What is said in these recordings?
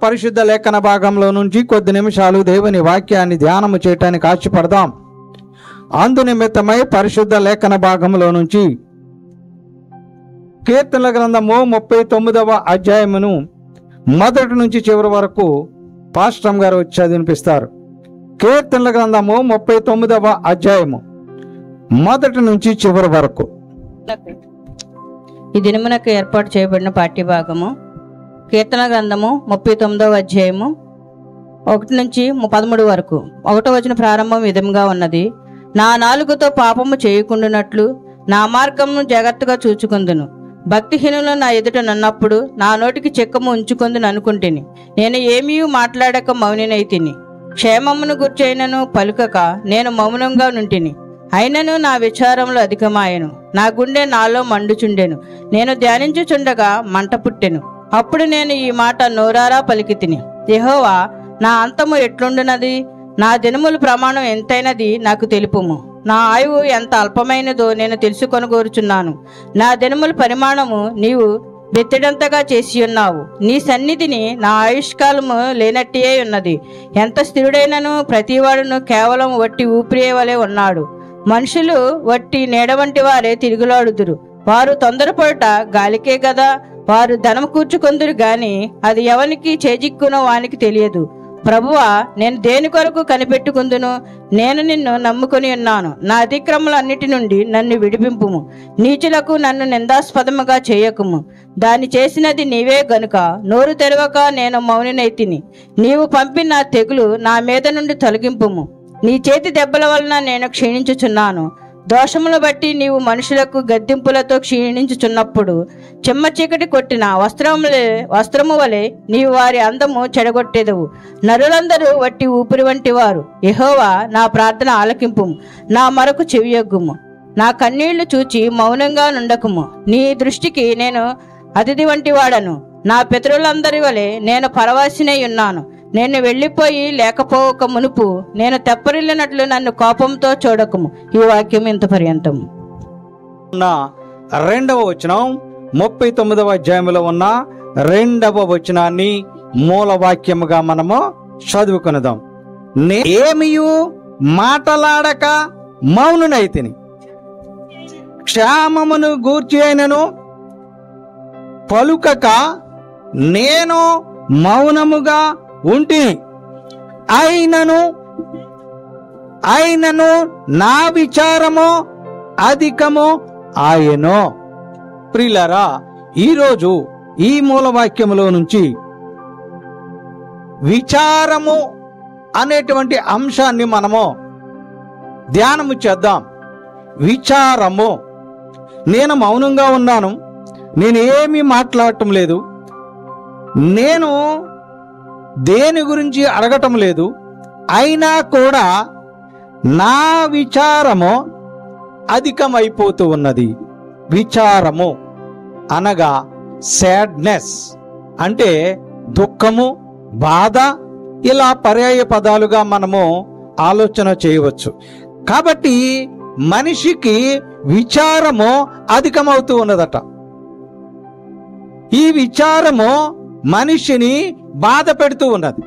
పరిశుద్ధ లేఖన భాగంలో నుంచి కొద్ది నిమిషాలు దేవుని వాక్యాన్ని ధ్యానము చేయటానికి ఆశపడదాం. అందు నిమిత్తమై పరిశుద్ధ లేఖన భాగంలో నుంచి కీర్తనల గ్రంథము 39వ అధ్యాయమును మొదటి నుంచి చివరి వరకు పాస్టర్ గారు వచ్చి చదివినిపిస్తారు. కీర్తనల గ్రంథము 39వ అధ్యాయము మొదటి నుంచి చివరి వరకు. ఈ దినమునకు ఏర్పాటు చేయబడిన పాఠ్య భాగము కీర్తన గ్రంథము 39వ అధ్యాయము 1 నుంచి 13 వరకు. 1వ వచనం ప్రారంభం విధంగా ఉన్నది. నా నాలుకతో పాపము చేయకుండానట్లు నా మార్గమును జాగ్రత్తగా చూచుకుందును. భక్తిహీనులు నా ఎదుట నన్నప్పుడు నా నోటికి చెక్కము ఉంచుకుందును అనుకుంటుని. నేను ఏమీ మాట్లాడక మౌనినైతిని. క్షేమమును గుర్చైనను పలుకక నేను మౌనంగా నుంటిని. అయినను నా విచారములు అధికమాయెను. నా గుండె నాలో మండుచుండెను. నేను ధ్యానించుచుండగా మంట పుట్టెను. అప్పుడు నేను ఈ మాట నోరారా పలికితిని. యెహోవా, నా అంతము ఎట్లుండునది? నా దినముల ప్రమాణం ఎంతైనది నాకు తెలుపుము. నా ఆయువు ఎంత అల్పమైనదో నేను తెలుసుకొనగోరుచున్నాను. నా దినముల పరిమాణము నీవు బెత్తడంతగా చేసి ఉన్నావు. నీ సన్నిధిని నా ఆయుష్కాలము లేనట్టే ఉన్నది. ఎంత స్థిరుడైనను ప్రతివాడును కేవలం వట్టి ఊపిరి వలె ఉన్నాడు. మనుషులు వట్టి నీడ వంటి వారే తిరుగులాడుదురు. వారు తొందరపడుట గాలికే గదా. వారు ధనము కూర్చుకొందురు గాని అది ఎవనికి చేజిక్కునో వానికి తెలియదు. ప్రభువా, నేను దేని కొరకు కనిపెట్టుకుందును? నేను నిన్ను నమ్ముకొని ఉన్నాను. నా అతిక్రమలన్నిటి నుండి నన్ను విడిపింపుము. నీచులకు నన్ను నిందాస్పదముగా చేయకుము. దాన్ని చేసినది నీవే గనుక నోరు తెరవక నేను మౌనినైతిని. నీవు పంపిన తెగులు నా మీద నుండి తొలగింపుము. నీ చేతి దెబ్బల వలన నేను క్షీణించుచున్నాను. దోషములు బట్టి మనుషులకు గద్దింపులతో క్షీణించుచున్నప్పుడు చెమ్మ చీకటి కొట్టిన వస్త్రము వలె నీవు వారి అందము చెడగొట్టేదవు. నరులందరూ వట్టి ఊపిరి వంటి వారు. యెహోవా, నా ప్రార్థన ఆలకింపుము. నా మొరకు చెవియొగ్గుము. నా కన్నీళ్లు చూచి మౌనంగా నుండకుము. నీ దృష్టికి నేను అతిథి వంటి వాడను. నా పితరులందరి వలె నేను పరవాసినై ఉన్నాను. నేను వెళ్ళిపోయి లేకపోక మునుపు నేను తెప్పరిల్లినట్లు నన్ను కోపంతో చూడకము. ఈ వాక్యం ఇంత పర్యంతం. 2వ వచనం 39వ అధ్యాయంలో ఉన్న 2వ వచనాన్ని మూల వాక్యముగా మనము చదువుకునేదాం. ఏమియు మాటలాడక మౌనునైతిని. క్షేమమును గూర్చి అయినను పలుకక నేను మౌనముగా ఉంటిని. అయినను నా విచారము అధికము ఆయనో. ప్రియులారా, ఈరోజు ఈ మూలవాక్యములో నుంచి విచారము అనేటువంటి అంశాన్ని మనము ధ్యానము చేద్దాం. విచారము. నేను మౌనంగా ఉన్నాను. నేను ఏమీ మాట్లాడటం లేదు. నేను దేని గురించి అడగటం లేదు. అయినా కూడా నా విచారము అధికమైపోతూ ఉన్నది. విచారము అనగా సాడ్నెస్ అంటే దుఃఖము, బాధ, ఇలా పర్యాయ పదాలుగా మనము ఆలోచన చేయవచ్చు. కాబట్టి మనిషికి విచారము అధికమవుతూ ఉన్నదట. ఈ విచారము మనిషిని బాధ పెడుతూ ఉన్నది.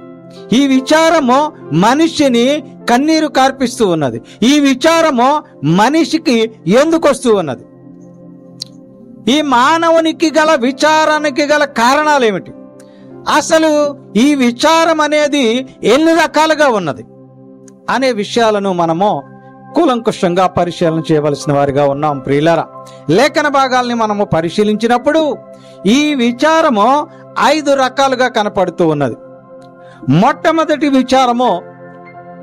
ఈ విచారము మనిషిని కన్నీరు కార్పిస్తూ ఉన్నది. ఈ విచారము మనిషికి ఎందుకు వస్తూ ఉన్నది? ఈ మానవునికి గల విచారానికి గల కారణాలు ఏమిటి? అసలు ఈ విచారం అనేది ఎన్ని రకాలుగా ఉన్నది అనే విషయాలను మనము కూలంకుషంగా పరిశీలన చేయవలసిన వారిగా ఉన్నాం. ప్రియులారా, లేఖన భాగాల్ని మనము పరిశీలించినప్పుడు ఈ విచారము 5 రకాలుగా కనపడుతూ ఉన్నది. మొట్టమొదటి విచారము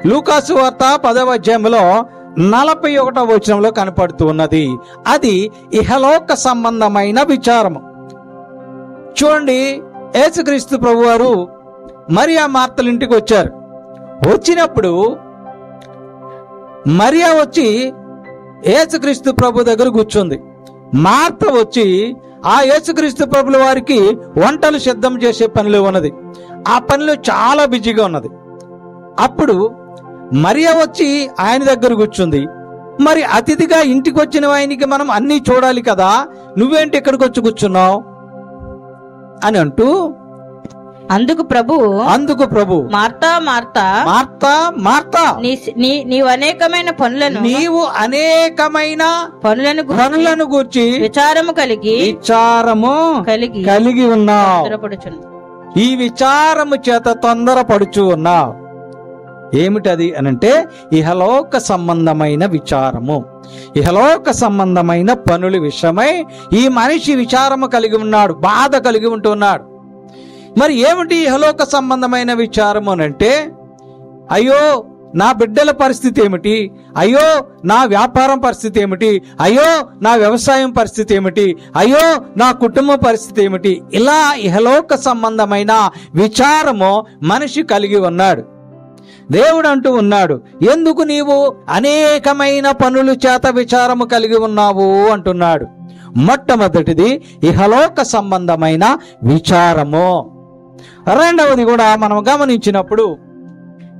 లూకాసు వార్త 10వ అధ్యాయంలో 41వ వచనంలో కనపడుతూ ఉన్నది. అది ఇహలోక సంబంధమైన విచారము. చూడండి, యేసుక్రీస్తు ప్రభువారు మరియా మార్తల ఇంటికి వచ్చారు. వచ్చినప్పుడు మరియా వచ్చి యేసుక్రీస్తు ప్రభు దగ్గర కూర్చుంది. మార్త వచ్చి ఆ యేసుక్రీస్తు ప్రభుల వారికి వంటలు సిద్ధం చేసే పనిలో ఉన్నది. ఆ పనిలో చాలా బిజీగా ఉన్నది. అప్పుడు మరియా వచ్చి ఆయన దగ్గర కూర్చుంది. మరి అతిథిగా ఇంటికి వచ్చిన ఆయనకి మనం అన్నీ చూడాలి కదా, నువ్వేంటి ఇక్కడికి వచ్చి కూర్చున్నావు అని అంటూ అందుకు ప్రభు మార్తా మార్తా మార్తా మార్తా, నీవు అనేకమైన పనులను గూర్చి విచారము కలిగి ఉన్నావు. ఈ విచారము చేత తొందరపడుచు ఉన్నావు. ఏమిటది అనంటే ఇహలోక సంబంధమైన విచారము, ఇహలోక సంబంధమైన పనుల విషయమై ఈ మనిషి విచారము కలిగి ఉన్నాడు, బాధ కలిగి ఉంటున్నాడు. మరి ఏమిటి ఇహలోక సంబంధమైన విచారము అనంటే, అయ్యో నా బిడ్డల పరిస్థితి ఏమిటి, అయ్యో నా వ్యాపారం పరిస్థితి ఏమిటి, అయ్యో నా వ్యవసాయం పరిస్థితి ఏమిటి, అయ్యో నా కుటుంబ పరిస్థితి ఏమిటి, ఇలా ఇహలోక సంబంధమైన విచారము మనిషి కలిగి ఉన్నాడు. దేవుడు అంటూ ఉన్నాడు, ఎందుకు నీవు అనేకమైన పనుల చేత విచారము కలిగి ఉన్నావు అంటున్నాడు. మొట్టమొదటిది ఇహలోక సంబంధమైన విచారము. రెండవది కూడా మనం గమనించినప్పుడు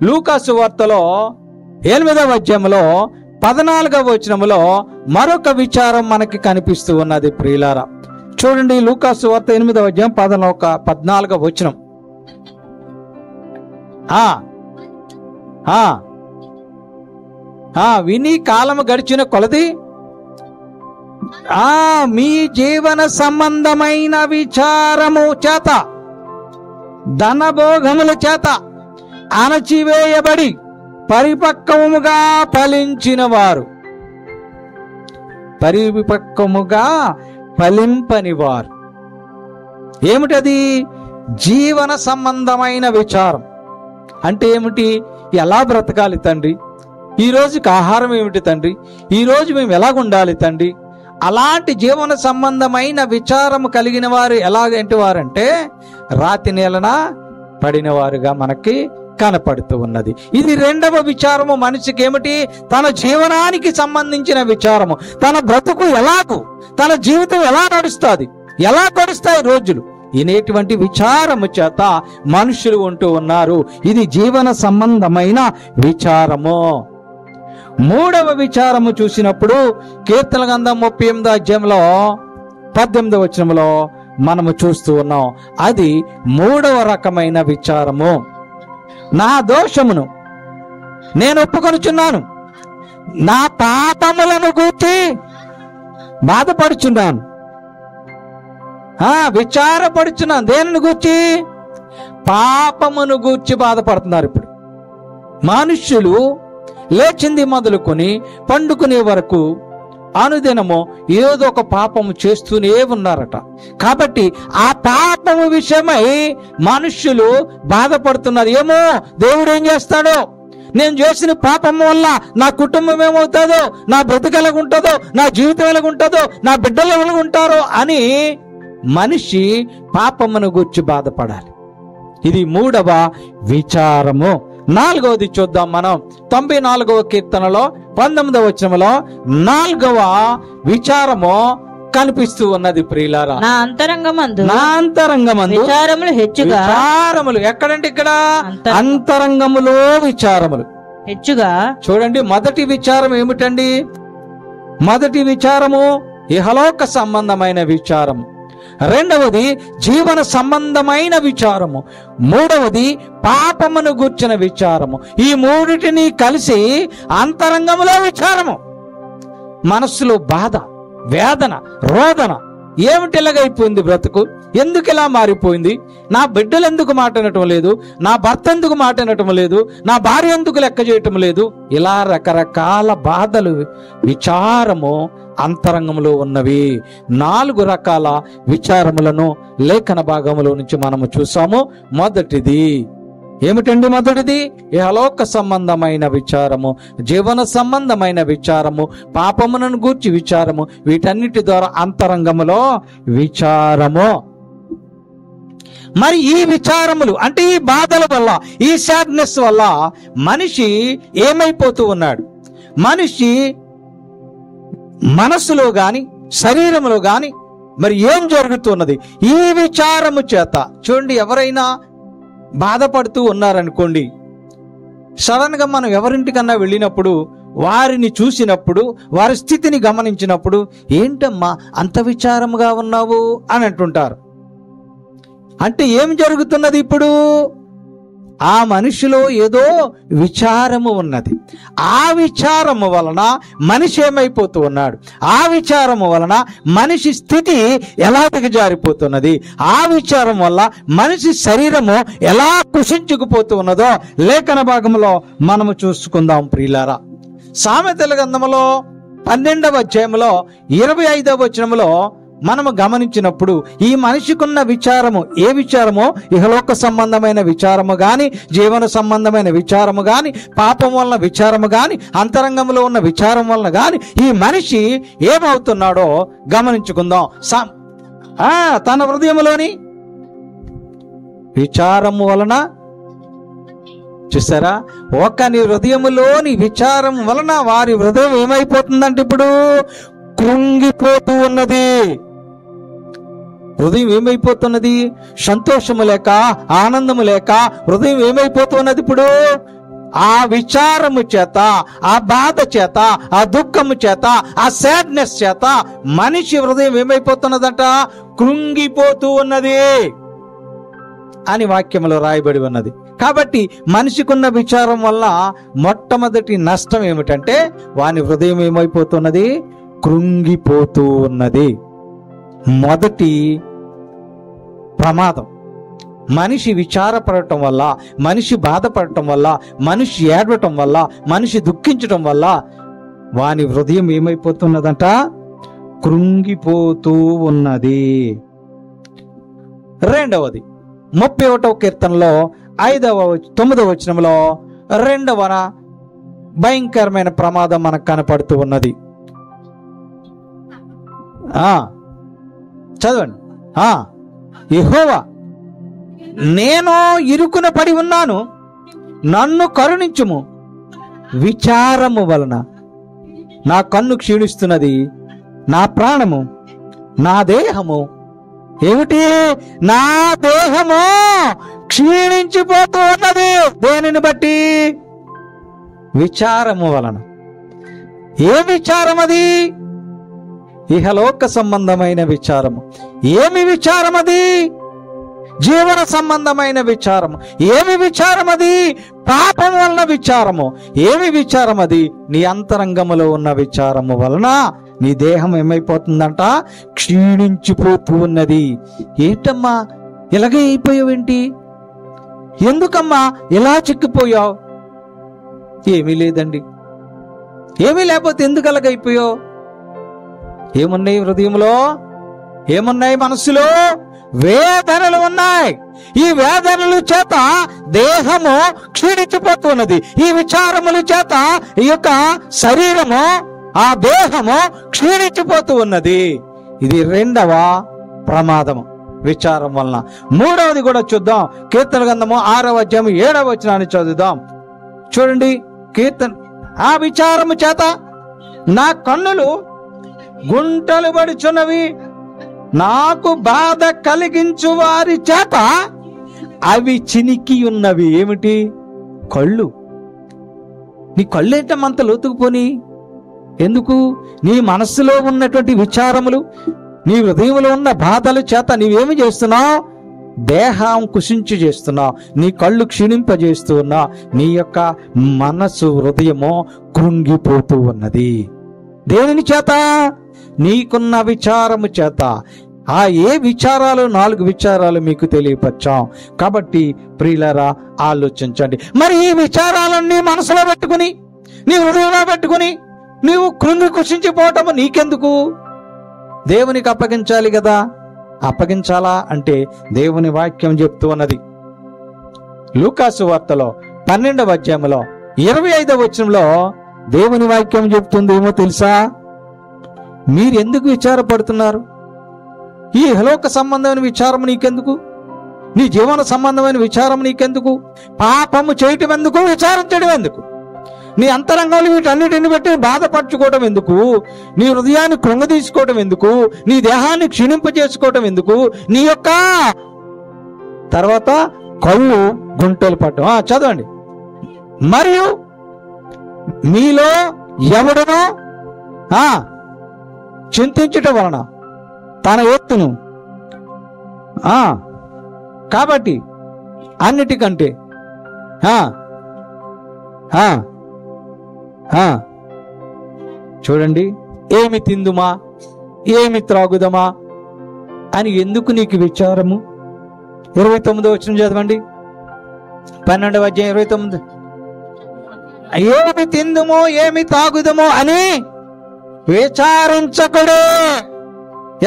లూకాసు వార్తలో 8వ అధ్యాయంలో 14వ వచనములో మరొక విచారం మనకి కనిపిస్తూ ఉన్నది. ప్రియులారా చూడండి, లూకాసు వార్త 8వ అధ్యాయం 14వ వచనం. విని కాలము గడిచిన కొలది మీ జీవన సంబంధమైన విచారము చేత, ధనభోగముల చేత అణచివేయబడి పరిపక్వముగా ఫలించిన వారు, పరిపక్వముగా ఫలింపని వారు. ఏమిటది? జీవన సంబంధమైన విచారం అంటే ఏమిటి? ఎలా బ్రతకాలి తండ్రి, ఈ రోజుకి ఆహారం ఏమిటి తండ్రి, ఈ రోజు మేము ఎలాగుండాలి తండ్రి. అలాంటి జీవన సంబంధమైన విచారము కలిగిన వారు ఎలాగంటి వారంటే రాతి నేలన పడిన వారుగా మనకి కనపడుతూ ఉన్నది. ఇది రెండవ విచారము. మనిషికి ఏమిటి? తన జీవనానికి సంబంధించిన విచారము. తన బ్రతుకు ఎలాగు, తన జీవితం ఎలా నడుస్తుంది, ఎలా గడుస్తాయి రోజులు, ఇనేటువంటి విచారము చేత మనుషులు ఉంటూ ఉన్నారు. ఇది జీవన సంబంధమైన విచారము. మూడవ విచారము చూసినప్పుడు కీర్తన గ్రంథం 38వ అధ్యాయంలో 18వ వచనంలో మనము చూస్తూ ఉన్నాం. అది మూడవ రకమైన విచారము. నా దోషమును నేను ఒప్పుకొనుచున్నాను, నా పాపములను గూర్చి బాధపడుచున్నాను. విచారపడుచున్నాను. దేనిని గూర్చి? పాపమును గూర్చి బాధపడుతున్నారు. ఇప్పుడు మనుష్యులు లేచింది మొదలుకొని పండుకునే వరకు అనుదినము ఏదో ఒక పాపము చేస్తూనే ఉన్నారట. కాబట్టి ఆ పాపము విషయమై మనుష్యులు బాధపడుతున్నారు. ఏమో దేవుడు ఏం చేస్తాడో, నేను చేసిన పాపం వల్ల నా కుటుంబం ఏమవుతుందో, నా బ్రతుకు ఎలాగుంటుందో, నా జీవితం ఎలాగుంటుందో, నా బిడ్డలు ఎలాగుంటారో అని మనిషి పాపమును గురించి బాధపడాలి. ఇది మూడవ విచారము. నాలుగవది చూద్దాం మనం. 94వ కీర్తనలో 19వ వచనంలో 4వ విచారము కనిపిస్తూ ఉన్నది. ప్రియులారా, నా అంతరంగమందు విచారములు హెచ్చుగా. విచారములు ఎక్కడంటే ఇక్కడ అంతరంగములో విచారములు హెచ్చుగా. చూడండి, మొదటి విచారం ఏమిటండి? మొదటి విచారము ఇహలోక సంబంధమైన విచారము. రెండవది జీవన సంబంధమైన విచారము. మూడవది పాపమును గూర్చిన విచారము. ఈ మూడిటిని కలిసి అంతరంగములో విచారము. మనస్సులో బాధ, వేదన, రోదన. ఏమిటి ఇలాగైపోయింది బ్రతుకు? ఎందుకు ఇలా మారిపోయింది? నా బిడ్డలు ఎందుకు మాట్లాడటం లేదు? నా భర్త ఎందుకు మాట్లాడటం లేదు? నా భార్య ఎందుకు లెక్క చేయటం లేదు? ఇలా రకరకాల బాధలు, విచారము అంతరంగంలో ఉన్నవి. 4 రకాల విచారములను లేఖన భాగములో నుంచి మనము చూసాము. మొదటిది ఏమిటండి? మొదటిది ఇహలోక సంబంధమైన విచారము, జీవన సంబంధమైన విచారము, పాపములను గూర్చి విచారము. వీటన్నిటి ద్వారా అంతరంగములో విచారము. మరి ఈ విచారములు అంటే ఈ బాధల వల్ల, ఈ సాడ్నెస్ వల్ల మనిషి ఏమైపోతూ ఉన్నాడు? మనిషి మనస్సులో గాని శరీరంలో గాని మరి ఏం జరుగుతున్నది? ఈ విచారము చేత. చూడండి, ఎవరైనా బాధపడుతూ ఉన్నారనుకోండి, సడన్ గా మనం ఎవరింటికన్నా వెళ్ళినప్పుడు, వారిని చూసినప్పుడు, వారి స్థితిని గమనించినప్పుడు, ఏంటమ్మా అంత విచారముగా ఉన్నావు అని అంటుంటారు. అంటే ఏం జరుగుతున్నది ఇప్పుడు? ఆ మనిషిలో ఏదో విచారము ఉన్నది. ఆ విచారము వలన మనిషి ఏమైపోతూ ఉన్నాడు? ఆ విచారము వలన మనిషి స్థితి ఎలా దిగజారిపోతున్నది? ఆ విచారం వల్ల మనిషి శరీరము ఎలా కుషించుకుపోతూ ఉన్నదో లేఖన భాగంలో మనము చూసుకుందాం ప్రియులారా. సామెతల గ్రంథములో 12వ అధ్యాయంలో 25వ వచనములో మనము గమనించినప్పుడు ఈ మనిషికున్న విచారము, ఏ విచారమో, ఇహలోక సంబంధమైన విచారము గాని, జీవన సంబంధమైన విచారము గాని, పాపం వలన విచారము గాని, అంతరంగంలో ఉన్న విచారం వలన గాని ఈ మనిషి ఏమవుతున్నాడో గమనించుకుందాం. తన హృదయంలోని విచారము వలన, చూసారా, ఒకని హృదయములోని విచారం వలన వారి హృదయం ఏమైపోతుందంటే ఇప్పుడు కృంగిపోతూ ఉన్నది. హృదయం ఏమైపోతున్నది? సంతోషము లేక, ఆనందము లేక హృదయం ఏమైపోతున్నది ఇప్పుడు? ఆ విచారము చేత, ఆ బాధ చేత, ఆ దుఃఖము చేత, ఆ సాడ్నెస్ చేత మనిషి హృదయం ఏమైపోతున్నదట? కృంగిపోతూ ఉన్నది అని వాక్యంలో రాయబడి ఉన్నది. కాబట్టి మనిషికున్న విచారం వల్ల మొట్టమొదటి నష్టం ఏమిటంటే వాని హృదయం ఏమైపోతున్నది? కృంగిపోతూ ఉన్నది. మొదటి ప్రమాదం, మనిషి విచారపడటం వల్ల, మనిషి బాధపడటం వల్ల, మనిషి ఏడవటం వల్ల, మనిషి దుఃఖించటం వల్ల వాని హృదయం ఏమైపోతున్నదంట? కృంగిపోతూ ఉన్నది. రెండవది 31వ కీర్తనలో 9వ వచనంలో రెండవ భయంకరమైన ప్రమాదం మనకు కనపడుతూ ఉన్నది. చదవండి. యెహోవా, నేను ఇరుకున పడి ఉన్నాను, నన్ను కరుణించుము. విచారము వలన నా కన్ను క్షీణిస్తున్నది, నా ప్రాణము, నా దేహము, ఏమిటి? నా దేహము క్షీణించిపోతూ ఉన్నది. దేనిని బట్టి? విచారము వలన. ఏ విచారం అది? ఇహలోక సంబంధమైన విచారము. ఏమి విచారం అది? జీవన సంబంధమైన విచారము. ఏమి విచారం అది? పాపం వలన విచారము. ఏమి విచారం అది? నీ అంతరంగములో ఉన్న విచారము వలన నీ దేహం ఏమైపోతుందంట? క్షీణించిపోతూ ఉన్నది. ఏంటమ్మా ఇలాగే అయిపోయావేంటి? ఎందుకమ్మా ఇలా చిక్కిపోయావు? ఏమీ లేదండి. ఏమీ లేకపోతే ఎందుకు అలాగైపోయావు? ఏమున్నాయి హృదయంలో? ఏమున్నాయి మనసులో? వేదనలు ఉన్నాయి. ఈ వేదనల చేత దేహము క్షీణించిపోతున్నది. ఈ విచారముల చేత ఈ యొక్క శరీరము, ఆ దేహము క్షీణించిపోతూ ఉన్నది. ఇది రెండవ ప్రమాదము విచారం వలన. మూడవది కూడా చూద్దాం. కీర్తన గ్రంథము 6వ అధ్యాయం 7వ వచనాన్ని చదువుదాం. చూడండి. కీర్తన, ఆ విచారము చేత నా కన్నులు గుంటలు పడుచున్నవి, నాకు బాధ కలిగించు వారి చేత అవి చినికి ఉన్నవి. ఏమిటి? కళ్ళు. నీ కళ్ళు ఏంటంత లోతుకుపోని? ఎందుకు? నీ మనస్సులో ఉన్నటువంటి విచారములు, నీ హృదయంలో ఉన్న బాధల చేత నీవేమి చేస్తున్నావు? దేహం కుషించి చేస్తున్నావు. నీ కళ్ళు క్షీణింపజేస్తూ ఉన్నావు. నీ యొక్క మనసు, హృదయము కృంగిపోతూ ఉన్నది. దేనిని చేత? నీకున్న విచారము చేత. ఆ ఏ విచారాలు? 4 విచారాలు మీకు తెలియపరిచాం. కాబట్టి ప్రియులారా ఆలోచించండి. మరి ఈ విచారాలన్నీ మనసులో పెట్టుకుని, నీ హృదయంలో పెట్టుకుని నీవు కృంగి కుషించిపోవటము నీకెందుకు? దేవునికి అప్పగించాలి కదా. అప్పగించాలా అంటే దేవుని వాక్యం చెప్తూ ఉన్నది. లూకాసు వార్తలో 12వ అధ్యాయంలో 25వ వచనంలో దేవుని వాక్యం చెప్తుంది. ఏమో తెలుసా? మీరెందుకు విచారపడుతున్నారు? ఈ హలోక సంబంధమైన విచారం నీకెందుకు? నీ జీవన సంబంధమైన విచారం నీకెందుకు? పాపము చేయటం ఎందుకు? విచారించడం ఎందుకు? నీ అంతరంగంలో వీటన్నిటిని బట్టి బాధపరచుకోవడం ఎందుకు? నీ హృదయాన్ని కృంగదీసుకోవడం ఎందుకు? నీ దేహాన్ని క్షీణింపజేసుకోవడం ఎందుకు? నీ యొక్క తర్వాత కళ్ళు గుంటలు పట్టడం. చదవండి. మరియు మీలో ఎవడనో చింతించటం వలన తన ఎత్తును కాబట్టి అన్నిటికంటే చూడండి, ఏమి తిందుమా, ఏమి త్రాగుదమా అని ఎందుకు నీకు విచారము? 29వ వచనం చదవండి, 12వ అధ్యాయం 29. ఏమి తిందుమో ఏమి తాగుదమో అని విచారించకుడు.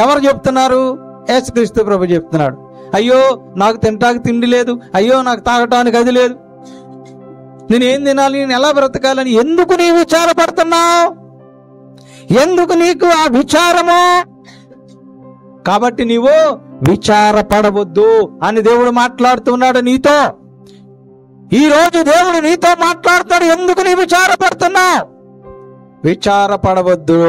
ఎవరు చెప్తున్నారు? యేసుక్రీస్తు ప్రభు చెప్తున్నాడు. అయ్యో నాకు తినటానికి తిండి లేదు, అయ్యో నాకు తాగటానికి అది లేదు, నేను ఏం తినాలి, నేను ఎలా బ్రతకాలని ఎందుకు నీ విచారపడుతున్నావు? ఎందుకు నీకు ఆ విచారము? కాబట్టి నీవు విచారపడవద్దు అని దేవుడు మాట్లాడుతున్నాడు నీతో. ఈ రోజు దేవుడు నీతో మాట్లాడుతాడు. ఎందుకు నీ విచారపడుతున్నావు? విచారపడవద్దు.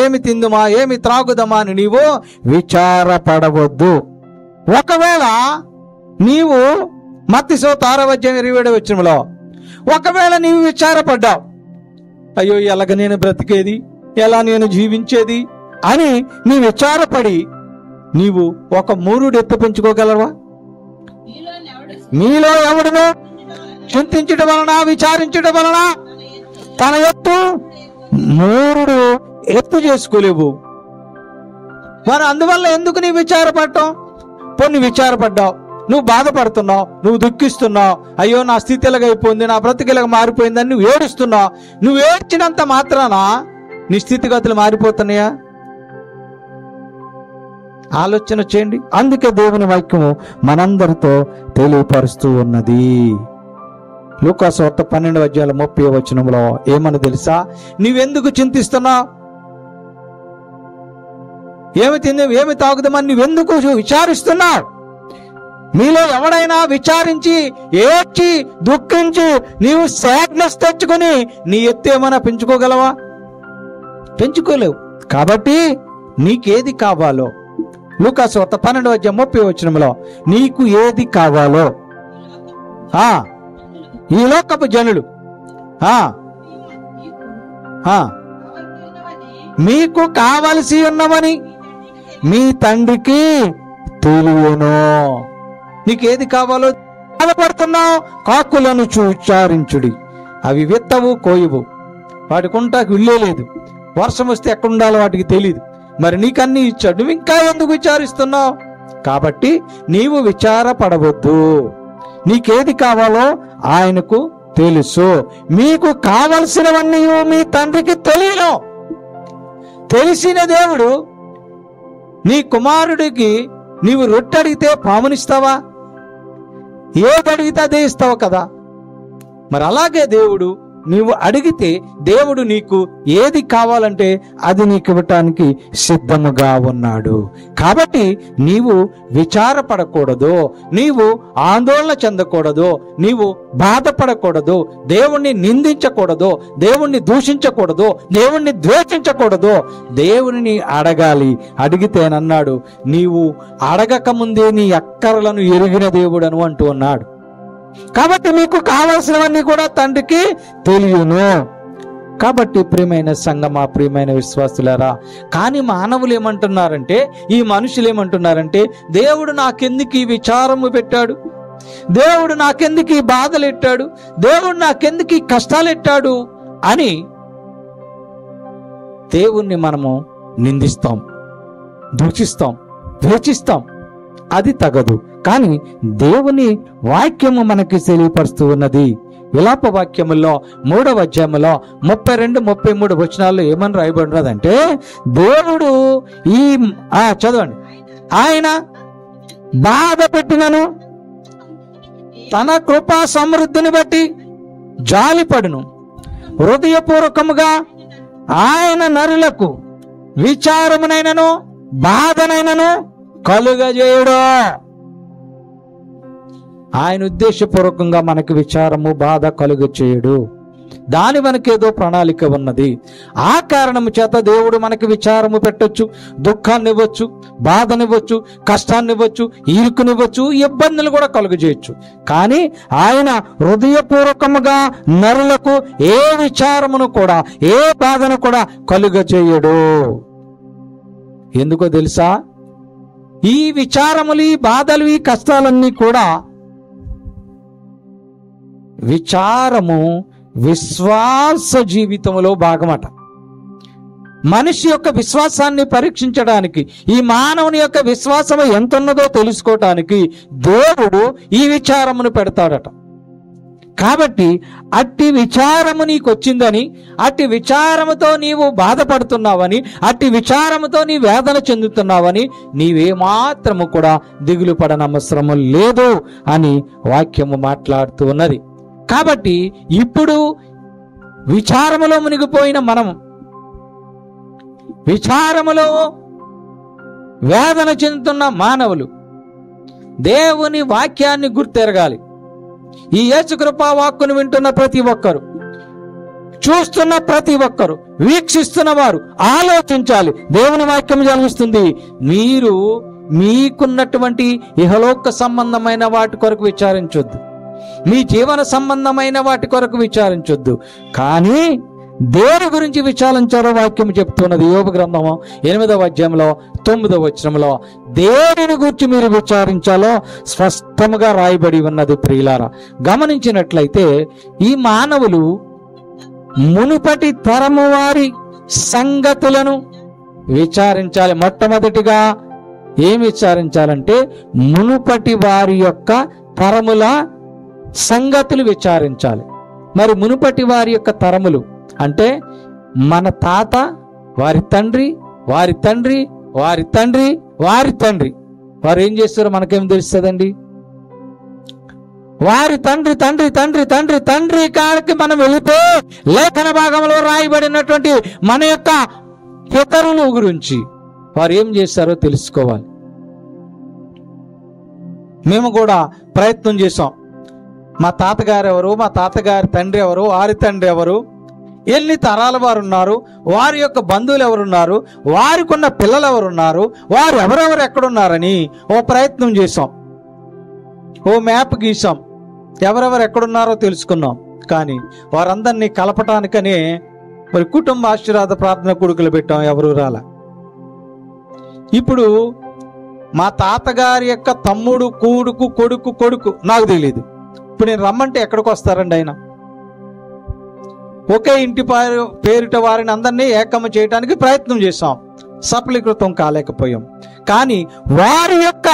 ఏమి తిందుమా ఏమి త్రాగుదమా అని నీవు విచారపడవద్దు. ఒకవేళ నీవు మత్తయి 6వ అధ్యాయం 27వ వచనంలో ఒకవేళ నీవు విచారపడ్డావు, అయ్యో ఎలాగ నేను బ్రతికేది, ఎలా నేను జీవించేది అని నీ విచారపడి నీవు ఒక మూరుడు ఎత్తు పెంచుకోగలవా? మీలో ఎవడును చింతించడం వలన విచారించడం వలన తన ఎత్తు మూరుడు ఎత్తు చేసుకోలేవు. మరి అందువల్ల ఎందుకు నీ విచారపడటం? కొన్ని విచారపడ్డావు, నువ్వు బాధపడుతున్నావు, నువ్వు దుఃఖిస్తున్నావు, అయ్యో నా స్థితి ఎలాగైపోయింది, నా బ్రతికి ఎలాగ మారిపోయిందని నువ్వు ఏడుస్తున్నావు. నువ్వు ఏడ్చినంత మాత్రాన నీ స్థితిగతులు మారిపోతున్నాయా? ఆలోచన చేయండి. అందుకే దేవుని వాక్యము మనందరితో తెలియపరుస్తూ ఉన్నది. లూకాసు వార్త 12వ అధ్యాయం 30వ వచనంలో ఏమని తెలుసా? నీవెందుకు చింతిస్తున్నావు? ఏమి తింది ఏమి తాగుదామని నువ్వెందుకు విచారిస్తున్నావు? మీలో ఎవడైనా విచారించి ఏడ్చి దుఃఖించి నీవు సాడ్నెస్ తెచ్చుకొని నీ ఎత్తు ఏమైనా పెంచుకోగలవా? పెంచుకోలేవు. కాబట్టి నీకేది కావాలో, లూకాసు వార్త 12వ అధ్యాయం 30వ వచనంలో నీకు ఏది కావాలో, ఈ లోకపు జనులు మీకు కావలసి ఉన్నవని మీ తండ్రికి తెలియను. నీకేది కావాలో బాధపడుతున్నావు. కాకులను ఉచ్చారించుడి, అవి విత్తవు కోయవు, వాటి కుంటాకు ఇల్లే లేదు, వర్షం వస్తే ఎక్కడ ఉండాలో వాటికి తెలియదు, మరి నీకన్నీ ఇచ్చాడు, నువ్వు ఇంకా ఎందుకు విచారిస్తున్నావు? కాబట్టి నీవు విచారపడవద్దు. నీకేది కావాలో ఆయనకు తెలుసు. మీకు కావలసినవన్నీ మీ తండ్రికి తెలియను. తెలిసిన దేవుడు నీ కుమారుడికి నీవు రొట్టె అడిగితే పామునిస్తావా? ఏది అడిగితే అదే ఇస్తావు కదా. మరి అలాగే దేవుడు నీవు అడిగితే దేవుడు నీకు ఏది కావాలంటే అది నీకు ఇవ్వటానికి సిద్ధముగా ఉన్నాడు. కాబట్టి నీవు విచారపడకూడదు, నీవు ఆందోళన చెందకూడదు, నీవు బాధపడకూడదు, దేవుణ్ణి నిందించకూడదు, దేవుణ్ణి దూషించకూడదు, దేవుణ్ణి ద్వేషించకూడదు. దేవుని అడగాలి. అడిగితేనన్నాడు, నీవు అడగక ముందే నీ అక్కరలను ఎరిగిన దేవుడను అంటూ ఉన్నాడు. కాబట్టి మీకు కావలసినవన్నీ కూడా తండ్రికి తెలియను. కాబట్టి ప్రియమైన సంగమా, ప్రియమైన విశ్వాసులారా, కానీ మానవులు ఏమంటున్నారంటే, ఈ మనుషులు ఏమంటున్నారంటే, దేవుడు నాకెందుకు ఈ విచారము పెట్టాడు, దేవుడు నాకెందుకు ఈ బాధలు ఎట్టాడు, దేవుడు నాకెందుకు ఈ కష్టాలు ఎట్టాడు అని దేవుణ్ణి మనము నిందిస్తాం, దూషిస్తాం, ద్వేషిస్తాం. అది తగదు. కానీ దేవుని వాక్యము మనకి తెలియపరుస్తూ ఉన్నది. విలాప వాక్యములో 3వ అధ్యాయములో 32, 33 వచనాల్లో ఏమని రాయబడినదంటే, దేవుడు ఈ చదవండి, ఆయన బాధ పెట్టినను తన కృపా సమృద్ధిని బట్టి జాలిపడును, హృదయపూర్వకముగా ఆయన నరులకు విచారమునైనను బాధనైనను కలుగజేయుడు. ఆయన ఉద్దేశపూర్వకంగా మనకు విచారము బాధ కలుగజేయుడు. దాని మనకేదో ప్రణాళిక ఉన్నది. ఆ కారణము చేత దేవుడు మనకి విచారము పెట్టొచ్చు, దుఃఖాన్ని ఇవ్వచ్చు, బాధనివ్వచ్చు, కష్టాన్ని ఇవ్వచ్చు, ఇరుకునివ్వచ్చు, ఇబ్బందులు కూడా కలుగజేయచ్చు. కానీ ఆయన హృదయపూర్వకముగా నరులకు ఏ విచారమును కూడా, ఏ బాధను కూడా కలుగజేయడు. ఎందుకో తెలుసా? ఈ విచారములు, ఈ బాధలు, ఈ కష్టాలన్నీ కూడా విచారము విశ్వాస జీవితంలో భాగమట. మనిషి యొక్క విశ్వాసాన్ని పరీక్షించడానికి, ఈ మానవుని యొక్క విశ్వాసం ఎంత ఉన్నదో తెలుసుకోవటానికి దేవుడు ఈ విచారమును పెడతాడట. కాబట్టి అట్టి విచారము నీకు వచ్చిందని, అట్టి విచారముతో నీవు బాధపడుతున్నావని, అట్టి విచారముతో నీ వేదన చెందుతున్నావని నీవేమాత్రము కూడా దిగులు పడనవసరము లేదు అని వాక్యము మాట్లాడుతూ ఉన్నది. కాబట్టి ఇప్పుడు విచారములో మునిగిపోయిన మనం, విచారములో వేదన చెందుతున్న మానవులు దేవుని వాక్యాన్ని గుర్తెరగాలి. ఈ యేసుకృపా వాక్కును వింటున్న ప్రతి ఒక్కరు, చూస్తున్న ప్రతి ఒక్కరు, వీక్షిస్తున్న వారు ఆలోచించాలి. దేవుని వాక్యం జరుగుతుంది. మీరు మీకున్నటువంటి ఇహలోక సంబంధమైన వాటి కొరకు విచారించొద్దు, మీ జీవన సంబంధమైన వాటి కొరకు విచారించొద్దు, కానీ దేని గురించి విచారించారో వాక్యం చెప్తున్నది. యోబు గ్రంథము 8వ అధ్యాయంలో 9వ వచనంలో దేనిని గురించి మీరు విచారించాలో స్పష్టముగా రాయబడి ఉన్నది. ప్రియులారా, గమనించినట్లయితే ఈ మానవులు మునుపటి తరము వారి సంగతులను విచారించాలి. మొట్టమొదటిగా ఏం విచారించాలంటే మునుపటి వారి యొక్క తరముల సంగతులు విచారించాలి. మరి మునుపటి వారి యొక్క తరములు అంటే మన తాత, వారి తండ్రి, వారి తండ్రి, వారి తండ్రి, వారి తండ్రి, వారు ఏం చేస్తారో మనకేం తెలుస్తుందండి? వారి తండ్రి తండ్రి తండ్రి తండ్రి తండ్రి కాడికి మనం వెళితే లేఖన భాగంలో రాయబడినటువంటి మన యొక్క పితరుల గురించి వారు ఏం చేస్తారో తెలుసుకోవాలి. మేము కూడా ప్రయత్నం చేసాం. మా తాతగారు ఎవరు, మా తాతగారి తండ్రి ఎవరు, వారి తండ్రి ఎవరు, ఎన్ని తరాల వారు ఉన్నారు, వారి యొక్క బంధువులు ఎవరున్నారు, వారికి ఉన్న పిల్లలు ఎవరున్నారు, వారు ఎవరెవరు ఎక్కడున్నారని ఓ ప్రయత్నం చేసాం. ఓ మ్యాప్ గీసాం, ఎవరెవరు ఎక్కడున్నారో తెలుసుకున్నాం. కానీ వారందరినీ కలపటానికనే మరి కుటుంబ ఆశీర్వాద ప్రార్థన కొడుకులు పెట్టాం, ఎవరు రాలా. ఇప్పుడు మా తాతగారి యొక్క తమ్ముడు కూడుకు కొడుకు కొడుకు నాకు తెలియదు. ఇప్పుడు నేను రమ్మంటే ఎక్కడికి వస్తారండి ఆయన? ఒకే ఇంటి పేరిట వారిని అందరినీ ఏకమ చేయడానికి ప్రయత్నం చేశాం, సఫలీకృతం కాలేకపోయాం. కానీ వారి యొక్క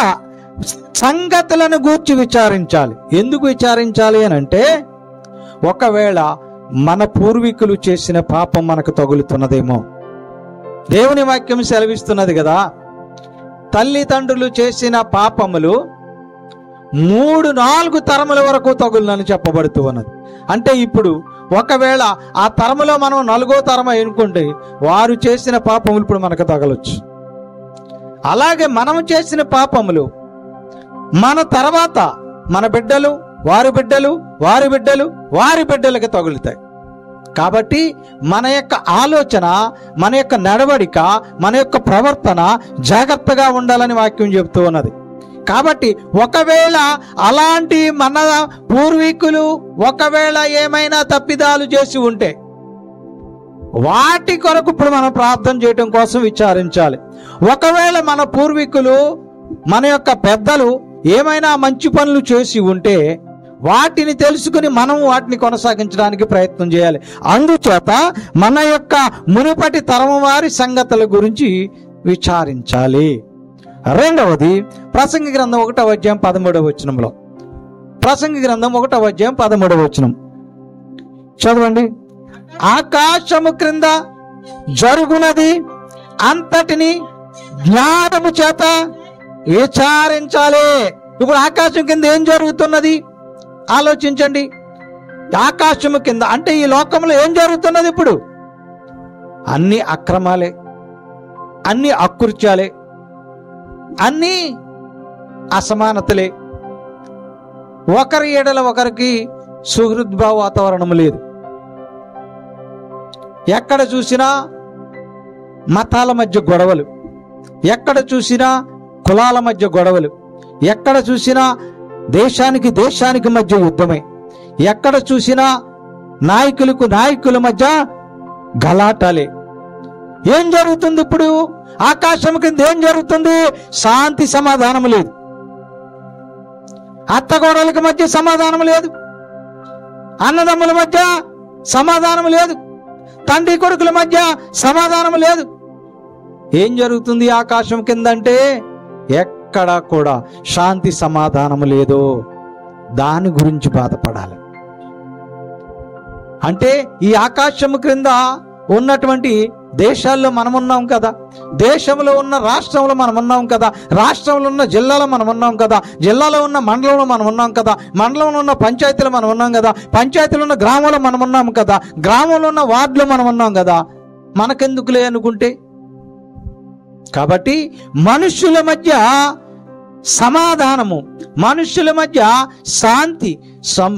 సంగతులను గూర్చి విచారించాలి. ఎందుకు విచారించాలి అని అంటే, ఒకవేళ మన పూర్వీకులు చేసిన పాపం మనకు తగులుతున్నదేమో. దేవుని వాక్యం సెలవిస్తున్నది కదా, తల్లిదండ్రులు చేసిన పాపములు 3-4 తరముల వరకు తగులునని చెప్పబడుతూ ఉన్నది. అంటే ఇప్పుడు ఒకవేళ ఆ తరములో మనం 4వ తరం ఎన్నుకుంటే వారు చేసిన పాపములు ఇప్పుడు మనకు తగలొచ్చు. అలాగే మనం చేసిన పాపములు మన తర్వాత మన బిడ్డలు, వారి బిడ్డలు, వారి బిడ్డలు, వారి బిడ్డలకి తగులుతాయి. కాబట్టి మన యొక్క ఆలోచన, మన యొక్క నడవడిక, మన యొక్క ప్రవర్తన జాగ్రత్తగా ఉండాలని వాక్యం చెబుతూ ఉన్నది. కాబట్టి ఒకవేళ అలాంటి మన పూర్వీకులు ఒకవేళ ఏమైనా తప్పిదాలు చేసి ఉంటే వాటి కొరకు ఇప్పుడు మనం ప్రార్థన చేయడం కోసం విచారించాలి. ఒకవేళ మన పూర్వీకులు, మన యొక్క పెద్దలు ఏమైనా మంచి పనులు చేసి ఉంటే వాటిని తెలుసుకుని మనం వాటిని కొనసాగించడానికి ప్రయత్నం చేయాలి. అందుచేత మన యొక్క మునుపటి తరం వారి సంగతుల గురించి విచారించాలి. రెండవది ప్రసంగి గ్రంథం 1వ అధ్యాయం 13వ వచనంలో, ప్రసంగి గ్రంథం 1వ అధ్యాయం 13వ వచనం చదవండి. ఆకాశము క్రింద జరుగునది అంతటిని జ్ఞానము చేత విచారించాలి. ఇప్పుడు ఆకాశం కింద ఏం జరుగుతున్నది ఆలోచించండి. ఆకాశము కింద అంటే ఈ లోకంలో ఏం జరుగుతున్నది? ఇప్పుడు అన్ని అక్రమాలే, అన్ని అకృత్యాలే, అన్ని అసమానతలే, ఒకరి ఎడల ఒకరికి సుహృద్భావ వాతావరణం లేదు. ఎక్కడ చూసినా మతాల మధ్య గొడవలు, ఎక్కడ చూసినా కులాల మధ్య గొడవలు, ఎక్కడ చూసినా దేశానికి దేశానికి మధ్య యుద్ధమే, ఎక్కడ చూసినా నాయకులకు నాయకుల మధ్య గలాటాలే. ఏం జరుగుతుంది ఇప్పుడు? ఆకాశం కింద ఏం జరుగుతుంది? శాంతి సమాధానం లేదు. అత్తగోడలకి మధ్య సమాధానం లేదు, అన్నదమ్ముల మధ్య సమాధానం లేదు, తండ్రి కొడుకుల మధ్య సమాధానం లేదు. ఏం జరుగుతుంది ఆకాశం కింద అంటే ఎక్కడా కూడా శాంతి సమాధానం లేదు. దాని గురించి బాధపడాలి. అంటే ఈ ఆకాశం క్రింద ఉన్నటువంటి దేశాల్లో మనం ఉన్నాం కదా, దేశంలో ఉన్న రాష్ట్రంలో మనం ఉన్నాం కదా, రాష్ట్రంలో ఉన్న జిల్లాలో మనం ఉన్నాం కదా, జిల్లాలో ఉన్న మండలంలో మనం ఉన్నాం కదా, మండలంలో ఉన్న పంచాయతీలో మనం ఉన్నాం కదా, పంచాయతీలో ఉన్న గ్రామంలో మనం ఉన్నాం కదా, గ్రామంలో ఉన్న వార్డులో మనం ఉన్నాం కదా, మనకెందుకులే అనుకుంటే. కాబట్టి మనుషుల మధ్య సమాధానము, మనుషుల మధ్య శాంతి,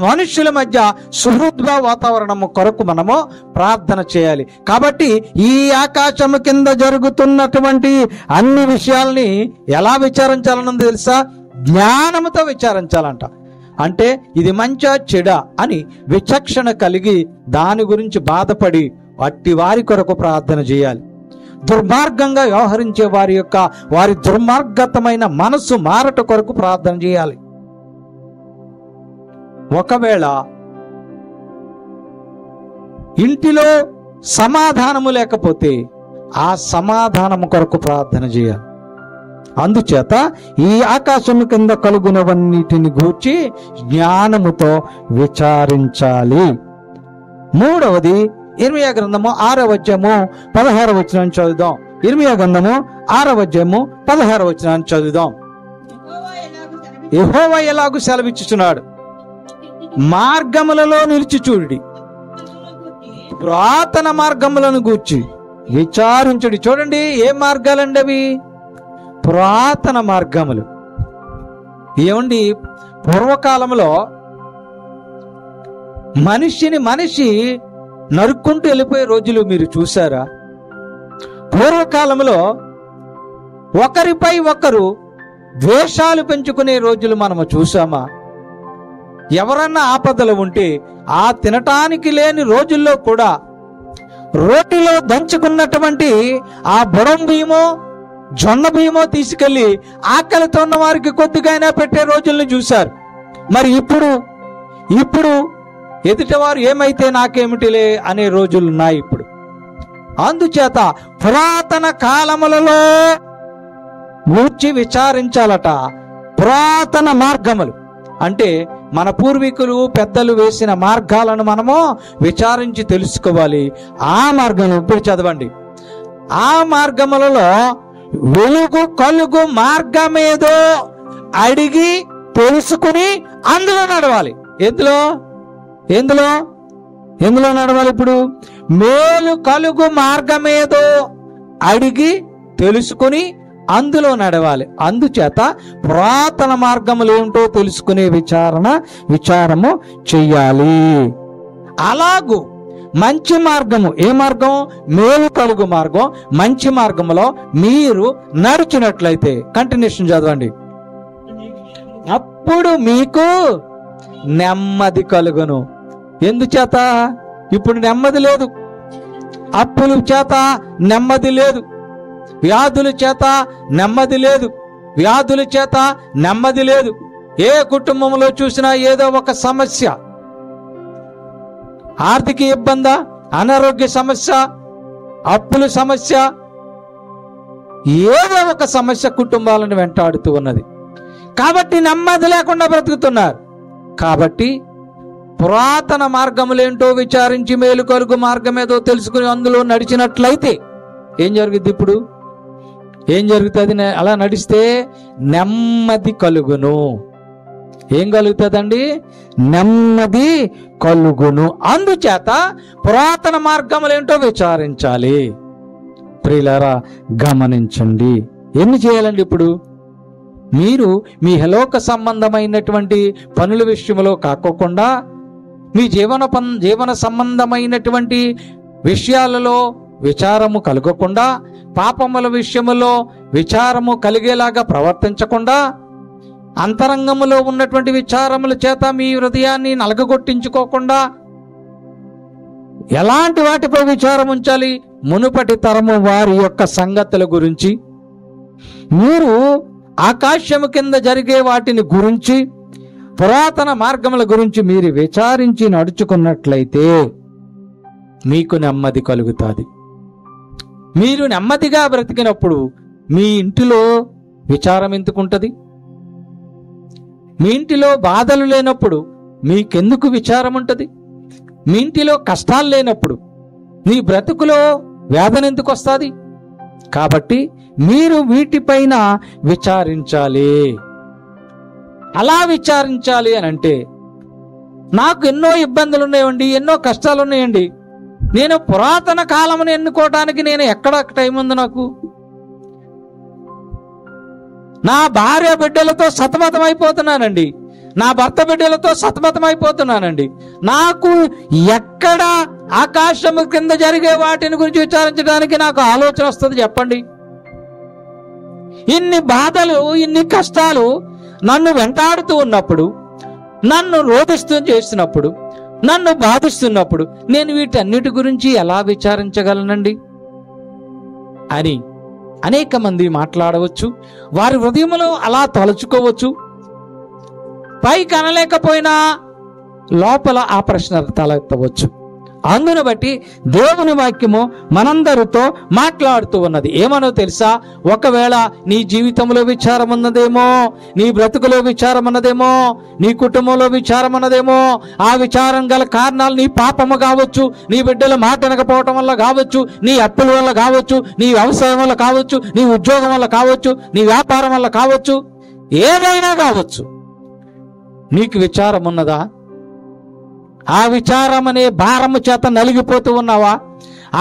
మనుషుల మధ్య సుహృద్భావ వాతావరణము కొరకు మనము ప్రార్థన చేయాలి. కాబట్టి ఈ ఆకాశము కింద జరుగుతున్నటువంటి అన్ని విషయాల్ని ఎలా విచారించాలన్నది తెలుసా? జ్ఞానముతో విచారించాలంట. అంటే ఇది మంచా చెడా అని విచక్షణ కలిగి దాని గురించి బాధపడి అట్టి వారి కొరకు ప్రార్థన చేయాలి. దుర్మార్గంగా వ్యవహరించే వారి దుర్మార్గతమైన మనస్సు మారట కొరకు ప్రార్థన చేయాలి. ఒకవేళ ఇంటిలో సమాధానము లేకపోతే ఆ సమాధానము కొరకు ప్రార్థన చేయాలి. అందుచేత ఈ ఆకాశము కింద కలుగునవన్నిటిని గూర్చి జ్ఞానముతో విచారించాలి. మూడవది ఇర్మియా గ్రంథము 6వ అధ్యాయము 16వ వచనాన్ని చదువుదాం. ఇర్మియా గ్రంథము 6వ అధ్యాయము 16వ వచనాన్ని చదువుదాం. యెహోవా ఎలాగూ సెలవిచ్చుచున్నాడు, మార్గములలో నిలిచి చూడుడి, పురాతన మార్గములను గూర్చి విచారించుడి. చూడండి, ఏ మార్గాలండి అవి? పురాతన మార్గములు. ఏమండి, పూర్వకాలంలో మనిషి నరుక్కుంటూ వెళ్ళిపోయే రోజులు మీరు చూసారా? పూర్వకాలంలో ఒకరిపై ఒకరు ద్వేషాలు పెంచుకునే రోజులు మనము చూసామా? ఎవరన్నా ఆపదలు ఉంటే ఆ తినటానికి లేని రోజుల్లో కూడా రోటిలో దంచుకున్నటువంటి ఆ బొరం బియ్యమో జొన్న బియ్యమో తీసుకెళ్లి ఆకలితో ఉన్న వారికి కొద్దిగైనా పెట్టే రోజుల్ని చూశారు. మరి ఇప్పుడు ఎదుటివారు ఏమైతే నాకేమిటిలే అనే రోజులున్నాయి ఇప్పుడు. అందుచేత పురాతన కాలములలో గూర్చి విచారించాలట. పురాతన మార్గములు అంటే మన పూర్వీకులు పెద్దలు వేసిన మార్గాలను మనము విచారించి తెలుసుకోవాలి. ఆ మార్గం ఇప్పుడు చదవండి. ఆ మార్గములలో వెలుగు కలుగు మార్గమేదో అడిగి తెలుసుకుని అందులో నడవాలి. ఎందులో నడవాలి? ఇప్పుడు మేలు కలుగు మార్గమేదో అడిగి తెలుసుకుని అందులో నడవాలి. అందుచేత పురాతన మార్గములు ఏమిటో తెలుసుకునే విచారము చెయ్యాలి. అలాగూ మంచి మార్గము, ఏ మార్గం? మేలు కలుగు మార్గం, మంచి మార్గములో మీరు నడిచినట్లయితే, కంటిన్యూషన్ చదవండి, అప్పుడు మీకు నెమ్మది కలుగును. ఎందుచేత? ఇప్పుడు నెమ్మది లేదు, అప్పుల చేత నెమ్మది లేదు, వ్యాధుల చేత నెమ్మది లేదు, ఏ కుటుంబంలో చూసినా ఏదో ఒక సమస్య, ఆర్థిక ఇబ్బంది, అనారోగ్య సమస్య, అప్పుల సమస్య, ఏదో ఒక సమస్య కుటుంబాలను వెంటాడుతూ ఉన్నది. కాబట్టి నెమ్మది లేకుండా బ్రతుకుతున్నారు. కాబట్టి పురాతన మార్గములేంటో విచారించి మేలు కలుగు మార్గం ఏదో తెలుసుకుని అందులో నడిచినట్లయితే ఏం జరుగుద్ది? ఇప్పుడు ఏం జరుగుతుంది? అలా నడిస్తే నెమ్మది కలుగును. ఏం కలుగుతుందండి? నెమ్మది కలుగును. అందుచేత పురాతన మార్గములేంటో విచారించాలి. ప్రియులారా, గమనించండి. ఎన్ని చేయాలండి? ఇప్పుడు మీరు మీ హలోక సంబంధమైనటువంటి పనుల విషయంలో కాకోకుండా మీ జీవన సంబంధమైనటువంటి విషయాలలో విచారము కలగకుండా, పాపముల విషయములో విచారము కలిగేలాగా ప్రవర్తించకుండా, అంతరంగములో ఉన్నటువంటి విచారముల చేత మీ హృదయాన్ని నలగగొట్టించుకోకుండా ఎలాంటి వాటిపై విచారం ఉంచాలి? మునుపటి తరము వారి యొక్క సంగతుల గురించి, మీరు ఆకాశము కింద జరిగే వాటిని గురించి, పురాతన మార్గముల గురించి మీరు విచారించి నడుచుకున్నట్లయితే మీకు నెమ్మది కలుగుతుంది. మీరు నెమ్మదిగా బ్రతికినప్పుడు మీ ఇంటిలో విచారం ఎందుకుంటుంది? మీ ఇంటిలో బాధలు లేనప్పుడు మీకెందుకు విచారం ఉంటుంది? మీ ఇంటిలో కష్టాలు లేనప్పుడు మీ బ్రతుకులో వేదన ఎందుకు వస్తుంది? కాబట్టి మీరు వీటిపైన విచారించాలి. అలా విచారించాలి అని అంటే, నాకు ఎన్నో ఇబ్బందులు ఉన్నాయండి, ఎన్నో కష్టాలు ఉన్నాయండి, నేను పురాతన కాలమును ఎన్నుకోవడానికి నేను ఎక్కడ టైం ఉంది? నాకు నా భార్య బిడ్డలతో సతమతం అయిపోతున్నానండి, నా భర్త బిడ్డలతో సతమతం అయిపోతున్నానండి. నాకు ఎక్కడ ఆకాశము కింద జరిగే వాటిని గురించి విచారించడానికి నాకు ఆలోచన వస్తుంది? చెప్పండి. ఇన్ని బాధలు, ఇన్ని కష్టాలు నన్ను వెంటాడుతూ ఉన్నప్పుడు, నన్ను రోధిస్తూ చేస్తున్నప్పుడు, నన్ను బాధిస్తున్నప్పుడు నేను వీటన్నిటి గురించి ఎలా విచారించగలనండి అని అనేక మంది మాట్లాడవచ్చు. వారి హృదయంలో అలా తలుచుకోవచ్చు. పైకి అనలేకపోయినా లోపల ఆ ప్రశ్న తలెత్తవచ్చు. అందును బట్టి దేవుని వాక్యము మనందరితో మాట్లాడుతూ ఉన్నది. ఏమనో తెలుసా? ఒకవేళ నీ జీవితంలో విచారం ఉన్నదేమో, నీ బ్రతుకులో విచారం ఉన్నదేమో, నీ కుటుంబంలో విచారం ఉన్నదేమో, ఆ విచారం గల కారణాలు నీ పాపము కావచ్చు, నీ బిడ్డల మాట వినకపోవటం వల్ల కావచ్చు, నీ అప్పుల వల్ల కావచ్చు, నీ వ్యవసాయం వల్ల కావచ్చు, నీ ఉద్యోగం వల్ల కావచ్చు, నీ వ్యాపారం వల్ల కావచ్చు, ఏదైనా కావచ్చు. నీకు విచారం ఉన్నదా? ఆ విచారం అనే భారము చేత నలిగిపోతూ ఉన్నావా?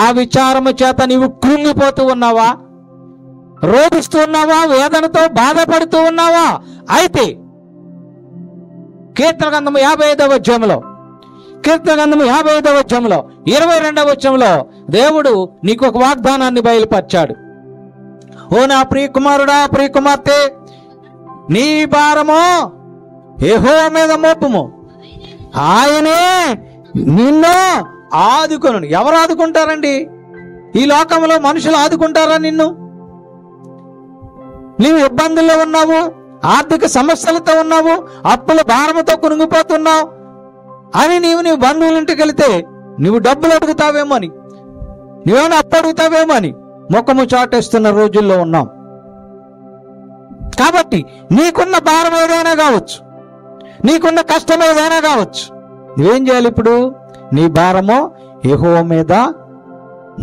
ఆ విచారము చేత నీవు కృంగిపోతూ ఉన్నావా? రోధిస్తూ ఉన్నావా? వేదనతో బాధపడుతూ ఉన్నావా? అయితే కీర్తన గ్రంథము 55వ అధ్యాయంలో 22వ వచనంలో దేవుడు నీకు ఒక వాగ్దానాన్ని బయలుపరిచాడు. ఓ నా ప్రియ కుమారుడా, ప్రియ కుమార్తె, నీ భారము యెహోవా మీద మోపుము, ఆయనే నిన్ను ఆదుకొను. ఎవరు ఆదుకుంటారండి? ఈ లోకంలో మనుషులు ఆదుకుంటారా నిన్ను? నీవు ఇబ్బందుల్లో ఉన్నావు, ఆర్థిక సమస్యలతో ఉన్నావు, అప్పుల భారముతో కునుగిపోతున్నావు అని నీ బంధువుల ఇంటికి వెళితే నువ్వు డబ్బులు అడుగుతావేమో అని, నువ్వేమైనా అప్పు అడుగుతావేమో అని ముఖము చాటేస్తున్న రోజుల్లో ఉన్నాం. కాబట్టి నీకున్న భారం ఏదైనా కావచ్చు, నీకున్న కష్టం ఏదైనా కావచ్చు, నువ్వేం చేయాలి? ఇప్పుడు నీ భారము యెహోవా మీద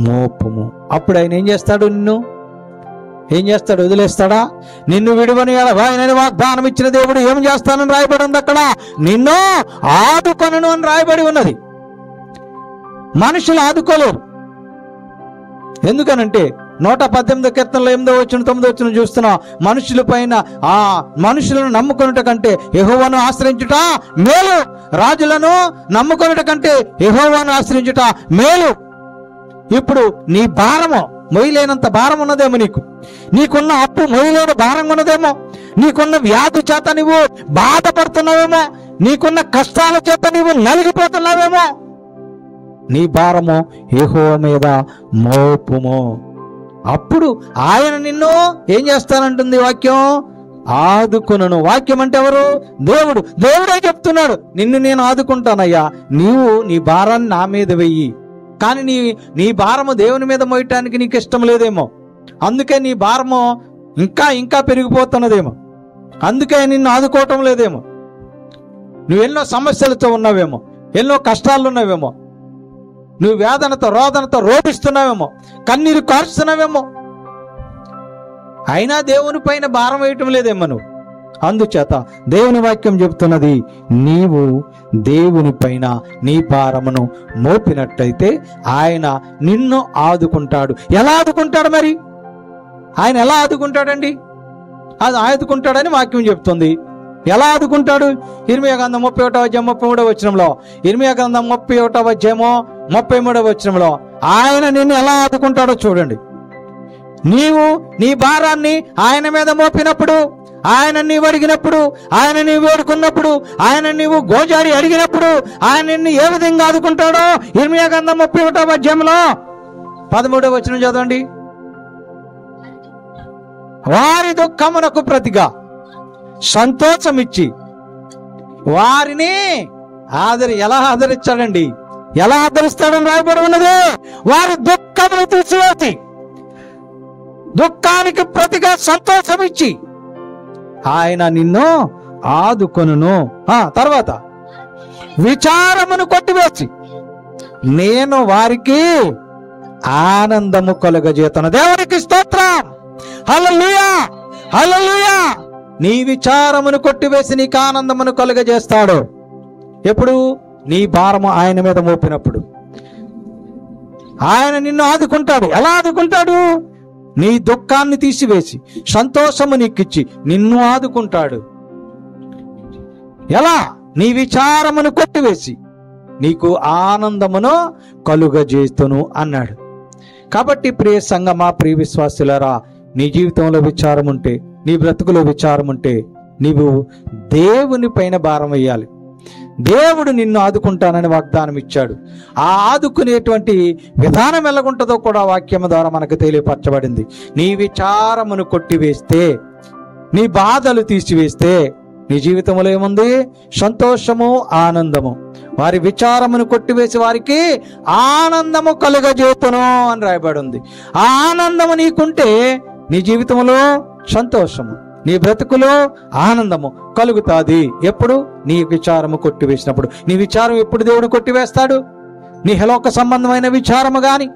మోపుము. అప్పుడు ఆయన ఏం చేస్తాడు? ఏం చేస్తాడు? వదిలేస్తాడా? నిన్ను విడువని ఆయన వాగ్దానం ఇచ్చిన దేవుడు ఏం చేస్తానని రాయబడి ఉంది. అక్కడ నిన్ను ఆదుకొనును అని రాయబడి ఉన్నది. మనుషులు ఆదుకోలేరు. ఎందుకనంటే 118 కీర్తనలో 8వ వచనం 9వ వచనం చూస్తున్నాం. మనుషుల పైన మనుషులను నమ్ముకొనుట కంటే యెహోవాను ఆశ్రయించుట మేలు, రాజులను నమ్ముకొనుట కంటే యెహోవాను ఆశ్రయించుట మేలు. ఇప్పుడు నీ భారము మొయ్యలేనంత భారం ఉన్నదేమో, నీకున్న అప్పు మొయ్యలేని భారం ఉన్నదేమో, నీకున్న వ్యాధి చేత నువ్వు బాధపడుతున్నావేమో, నీకున్న కష్టాల చేత నువ్వు నలిగిపోతున్నావేమో. నీ భారము యెహోవా మీద మోపుము. అప్పుడు ఆయన నిన్ను ఏం చేస్తానంటుంది వాక్యం? ఆదుకొనును. వాక్యం అంటే ఎవరు? దేవుడు. దేవుడే చెప్తున్నాడు, నిన్ను నేను ఆదుకుంటానయ్యా, నీవు నీ భారాన్ని నా మీద వెయ్యి. కానీ నీ భారము దేవుని మీద మోయటానికి నీకు ఇష్టం లేదేమో, అందుకే నీ భారము ఇంకా ఇంకా పెరిగిపోతున్నదేమో, అందుకే నిన్ను ఆదుకోవటం లేదేమో. నువ్వు ఎన్నో సమస్యలతో ఉన్నావేమో, ఎన్నో కష్టాలు ఉన్నావేమో, నువ్వు వేదనతో రోదనతో రోధిస్తున్నావేమో, కన్నీరు కార్చుతున్నావేమో, అయినా దేవుని పైన భారం వేయటం లేదేమో నువ్వు. అందుచేత దేవుని వాక్యం చెబుతున్నది, నీవు దేవుని పైన నీ భారమును మోపినట్టయితే ఆయన నిన్ను ఆదుకుంటాడు. ఎలా ఆదుకుంటాడు మరి? ఆయన ఎలా ఆదుకుంటాడండి? అది ఆదుకుంటాడని వాక్యం చెప్తుంది. ఎలా ఆదుకుంటాడు? ఇర్మియా గ్రంథం 31వ అధ్యాయం 33వ వచనంలో, ఇర్మియా గ్రంథం 31వ అధ్యాయము 33వ వచనంలో ఆయన నిన్ను ఎలా ఆదుకుంటాడో చూడండి. నీవు నీ భారాన్ని ఆయన మీద మోపినప్పుడు ఆయన నీవు అడిగినప్పుడు, ఆయన నీవు వేడుకున్నప్పుడు, ఆయన నీవు గోజాడి అడిగినప్పుడు ఆయన నిన్ను ఏ విధంగా ఆదుకుంటాడో ఇర్మియా గ్రంథం 31వ అధ్యాయంలో 13వ వచనం చదవండి. వారి దుఃఖమునకు ప్రతిగా సంతోషమిచ్చి వారిని ఎలా ఆదరించాడండి? ఎలా ఆదరిస్తాడని రాయబడి ఉన్నది. వారి దుఃఖమును తీసివేసి దుఃఖానికి ప్రతిగా సంతోషం ఇచ్చి ఆయన నిన్ను ఆదుకొనును. తర్వాత విచారమును కొట్టివేసి నేను వారికి ఆనందము కలుగజేతను. దేవునికి స్తోత్రం. హల్లెలూయా, హల్లెలూయా. నీ విచారమును కొట్టివేసి నీకు ఆనందమును కలుగజేస్తాడు. ఎప్పుడు? నీ భారము ఆయన మీద మోపినప్పుడు. ఆయన నిన్ను ఆదుకుంటాడు. ఎలా ఆదుకుంటాడు? నీ దుఃఖాన్ని తీసివేసి సంతోషము నీకిచ్చి నిన్ను ఆదుకుంటాడు. ఎలా? నీ విచారమును కొట్టివేసి నీకు ఆనందమును కలుగజేస్తును అన్నాడు. కాబట్టి ప్రియ సంగమా, ప్రియ విశ్వాసులారా, నీ జీవితంలో విచారం ఉంటే, నీ బ్రతుకులో విచారం ఉంటే నీవు దేవుని పైన భారం వేయాలి. దేవుడు నిన్ను ఆదుకుంటానని వాగ్దానం ఇచ్చాడు. ఆ ఆదుకునేటువంటి విధానం ఎలాగుంటుందో కూడా వాక్యం ద్వారా మనకు తెలియపరచబడింది. నీ విచారమును కొట్టివేస్తే, నీ బాధలు తీసివేస్తే నీ జీవితంలో ఏముంది? సంతోషము, ఆనందము. వారి విచారమును కొట్టివేసి వారికి ఆనందము కలుగజేతును అని రాయబడి ఉంది. ఆ ఆనందము నీకుంటే నీ జీవితంలో సంతోషము, నీ బ్రతుకులో ఆనందము కలుగుతాది. ఎప్పుడు? నీ విచారము కొట్టివేసినప్పుడు. నీ విచారం ఎప్పుడు దేవుడు కొట్టివేస్తాడు? నీ హలోక సంబంధమైన విచారము గాని,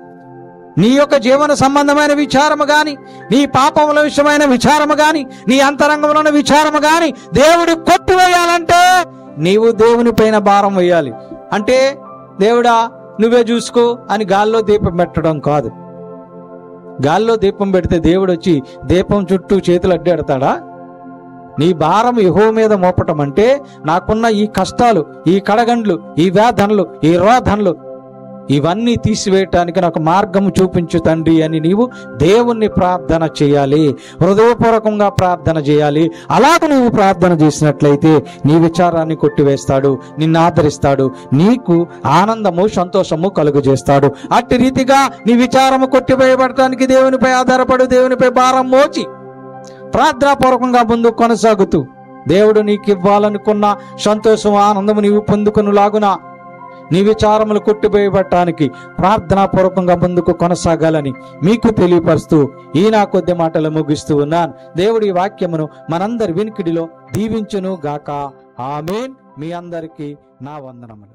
నీ యొక్క జీవన సంబంధమైన విచారము గాని, నీ పాపముల విషయమైన విచారము గాని, నీ అంతరంగంలో ఉన్న విచారము గాని దేవుడు కొట్టివేయాలంటే నీవు దేవుని పైన భారం వేయాలి. అంటే దేవుడా నువ్వే చూసుకో అని గాల్లో దీపం పెట్టడం కాదు. గాల్లో దీపం పెడితే దేవుడు వచ్చి దీపం చుట్టూ చేతులు అడ్డెడతాడా? నీ భారం యెహోవా మీద మోపటం అంటే నాకున్న ఈ కష్టాలు, ఈ కడగండ్లు, ఈ వేదనలు, ఈ రోధనలు ఇవన్నీ తీసివేయటానికి నాకు మార్గం చూపించు తండ్రి అని నీవు దేవుణ్ణి ప్రార్థన చేయాలి. హృదయపూర్వకంగా ప్రార్థన చేయాలి. అలాగ నువ్వు ప్రార్థన చేసినట్లయితే నీ విచారాన్ని కొట్టివేస్తాడు, నిన్ను ఆదరిస్తాడు, నీకు ఆనందము, సంతోషము కలుగజేస్తాడు. అట్టి రీతిగా నీ విచారము కొట్టివేయబడటానికి దేవునిపై ఆధారపడు, దేవునిపై భారం మోచి ప్రార్థనాపూర్వకంగా ముందుకు కొనసాగుతూ దేవుడు నీకు ఇవ్వాలనుకున్న సంతోషం, ఆనందము నీవు పొందుకునేలాగున నీ విచారములు కొట్టివేయబడటానికి ప్రార్థనాపూర్వకంగా ముందుకు కొనసాగాలని మీకు తెలియపరుస్తూ ఈ నా కొద్ది మాటలు ముగిస్తూ ఉన్నాను. దేవుడి వాక్యమును మనందరి వినికిడిలో దీవించును గాక. ఆమేన్. మీ అందరికీ నా వందనములు.